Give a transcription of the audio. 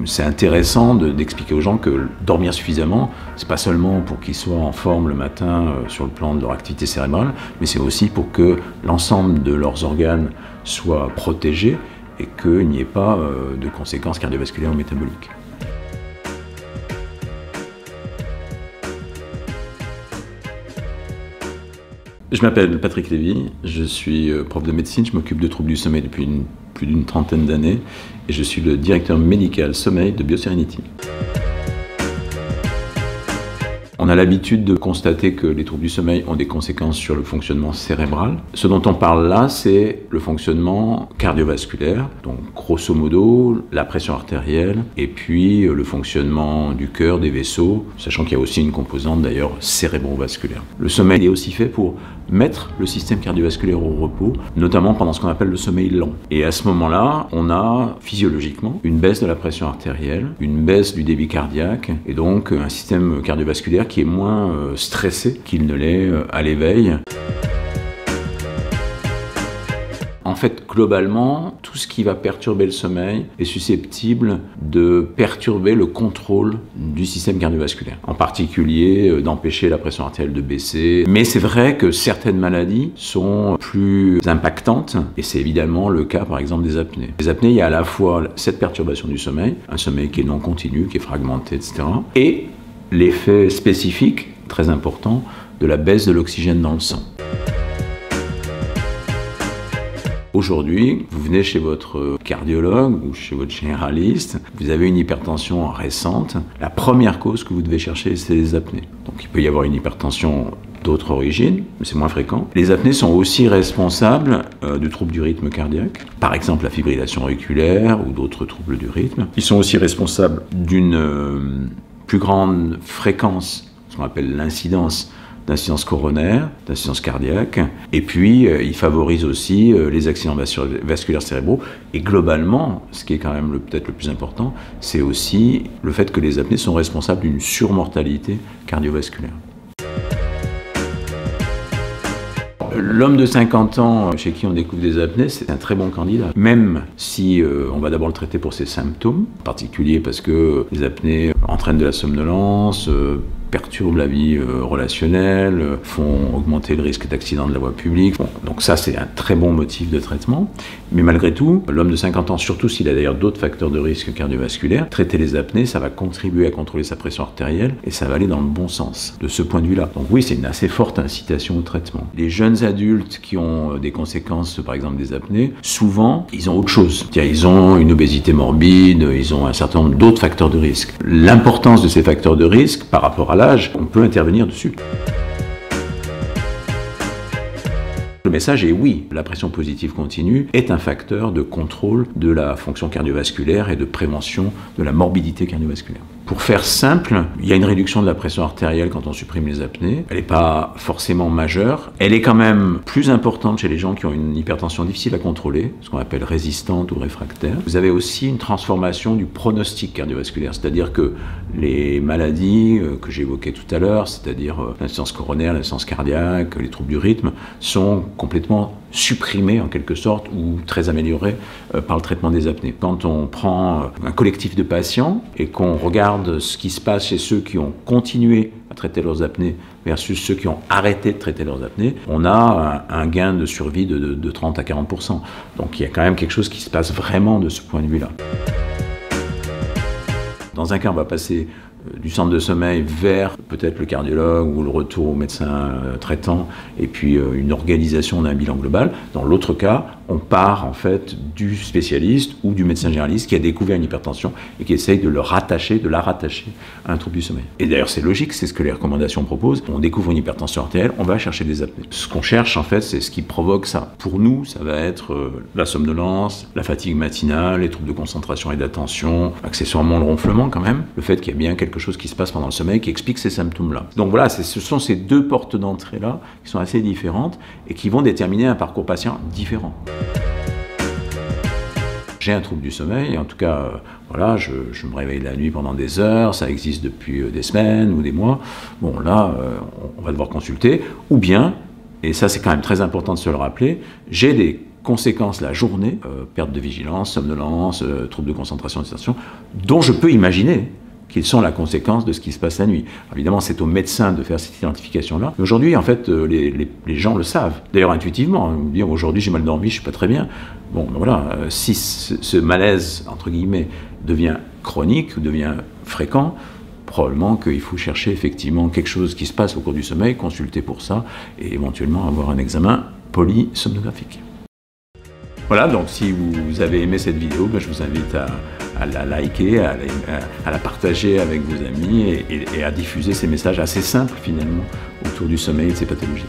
C'est intéressant d'expliquer aux gens que dormir suffisamment, c'est pas seulement pour qu'ils soient en forme le matin sur le plan de leur activité cérébrale, mais c'est aussi pour que l'ensemble de leurs organes soient protégés et qu'il n'y ait pas de conséquences cardiovasculaires ou métaboliques. Je m'appelle Patrick Lévy, je suis prof de médecine, je m'occupe de troubles du sommeil depuis plus d'une trentaine d'années et je suis le directeur médical sommeil de BioSerenity. On a l'habitude de constater que les troubles du sommeil ont des conséquences sur le fonctionnement cérébral. Ce dont on parle là, c'est le fonctionnement cardiovasculaire, donc grosso modo la pression artérielle et puis le fonctionnement du cœur, des vaisseaux, sachant qu'il y a aussi une composante d'ailleurs cérébrovasculaire. Le sommeil est aussi fait pour mettre le système cardiovasculaire au repos, notamment pendant ce qu'on appelle le sommeil lent. Et à ce moment-là, on a physiologiquement une baisse de la pression artérielle, une baisse du débit cardiaque et donc un système cardiovasculaire qui est moins stressé qu'il ne l'est à l'éveil. En fait, globalement, tout ce qui va perturber le sommeil est susceptible de perturber le contrôle du système cardiovasculaire. En particulier, d'empêcher la pression artérielle de baisser. Mais c'est vrai que certaines maladies sont plus impactantes, et c'est évidemment le cas, par exemple, des apnées. Les apnées, il y a à la fois cette perturbation du sommeil, un sommeil qui est non continu, qui est fragmenté, etc., et l'effet spécifique, très important, de la baisse de l'oxygène dans le sang. Aujourd'hui, vous venez chez votre cardiologue ou chez votre généraliste, vous avez une hypertension récente. La première cause que vous devez chercher, c'est les apnées. Donc il peut y avoir une hypertension d'autres origines, mais c'est moins fréquent. Les apnées sont aussi responsables de troubles du rythme cardiaque, par exemple la fibrillation auriculaire ou d'autres troubles du rythme. Ils sont aussi responsables d'une plus grande fréquence, ce qu'on appelle l'incidence coronaire, d'incidence cardiaque, et puis il favorise aussi les accidents vasculaires cérébraux, et globalement, ce qui est quand même peut-être le plus important, c'est aussi le fait que les apnées sont responsables d'une surmortalité cardiovasculaire. L'homme de 50 ans chez qui on découvre des apnées, c'est un très bon candidat. Même si on va d'abord le traiter pour ses symptômes, en particulier parce que les apnées entraînent de la somnolence, perturbent la vie relationnelle, font augmenter le risque d'accident de la voie publique. Bon, donc ça, c'est un très bon motif de traitement. Mais malgré tout, l'homme de 50 ans, surtout s'il a d'ailleurs d'autres facteurs de risque cardiovasculaire, traiter les apnées, ça va contribuer à contrôler sa pression artérielle et ça va aller dans le bon sens, de ce point de vue-là. Donc oui, c'est une assez forte incitation au traitement. Les jeunes adultes qui ont des conséquences, par exemple des apnées, souvent, ils ont autre chose. Ils ont une obésité morbide, ils ont un certain nombre d'autres facteurs de risque. L'importance de ces facteurs de risque par rapport à l'âge, on peut intervenir dessus. Le message est oui, la pression positive continue est un facteur de contrôle de la fonction cardiovasculaire et de prévention de la morbidité cardiovasculaire. Pour faire simple, il y a une réduction de la pression artérielle quand on supprime les apnées. Elle n'est pas forcément majeure. Elle est quand même plus importante chez les gens qui ont une hypertension difficile à contrôler, ce qu'on appelle résistante ou réfractaire. Vous avez aussi une transformation du pronostic cardiovasculaire, c'est-à-dire que les maladies que j'évoquais tout à l'heure, c'est-à-dire l'insuffisance coronaire, l'insuffisance cardiaque, les troubles du rythme, sont complètement supprimés en quelque sorte ou très améliorés par le traitement des apnées. Quand on prend un collectif de patients et qu'on regarde ce qui se passe chez ceux qui ont continué à traiter leurs apnées versus ceux qui ont arrêté de traiter leurs apnées, on a un gain de survie de 30 à 40%. Donc il y a quand même quelque chose qui se passe vraiment de ce point de vue-là. Dans un cas, on va passer du centre de sommeil vers peut-être le cardiologue ou le retour au médecin traitant et puis une organisation d'un bilan global. Dans l'autre cas, on part en fait du spécialiste ou du médecin généraliste qui a découvert une hypertension et qui essaye de la rattacher à un trouble du sommeil. Et d'ailleurs c'est logique, c'est ce que les recommandations proposent. On découvre une hypertension artérielle, on va chercher des apnées. Ce qu'on cherche en fait, c'est ce qui provoque ça. Pour nous, ça va être la somnolence, la fatigue matinale, les troubles de concentration et d'attention, accessoirement le ronflement quand même, le fait qu'il y a bien quelque chose qui se passe pendant le sommeil qui explique ces symptômes-là. Donc voilà, ce sont ces deux portes d'entrée-là qui sont assez différentes et qui vont déterminer un parcours patient différent. J'ai un trouble du sommeil, en tout cas, voilà, je me réveille la nuit pendant des heures, ça existe depuis des semaines ou des mois. Bon, là, on va devoir consulter. Ou bien, et ça c'est quand même très important de se le rappeler, j'ai des conséquences la journée, perte de vigilance, somnolence, troubles de concentration, etc., dont je peux imaginer qu'ils sont la conséquence de ce qui se passe la nuit. Alors évidemment, c'est au médecin de faire cette identification-là. Aujourd'hui, en fait, les gens le savent. D'ailleurs, intuitivement, on dit aujourd'hui j'ai mal dormi, je suis pas très bien. Bon, ben voilà, si ce malaise, entre guillemets, devient chronique, ou devient fréquent, probablement qu'il faut chercher effectivement quelque chose qui se passe au cours du sommeil, consulter pour ça, et éventuellement avoir un examen polysomnographique. Voilà, donc si vous avez aimé cette vidéo, ben je vous invite à la liker, à la partager avec vos amis et à diffuser ces messages assez simples finalement autour du sommeil et de ses pathologies.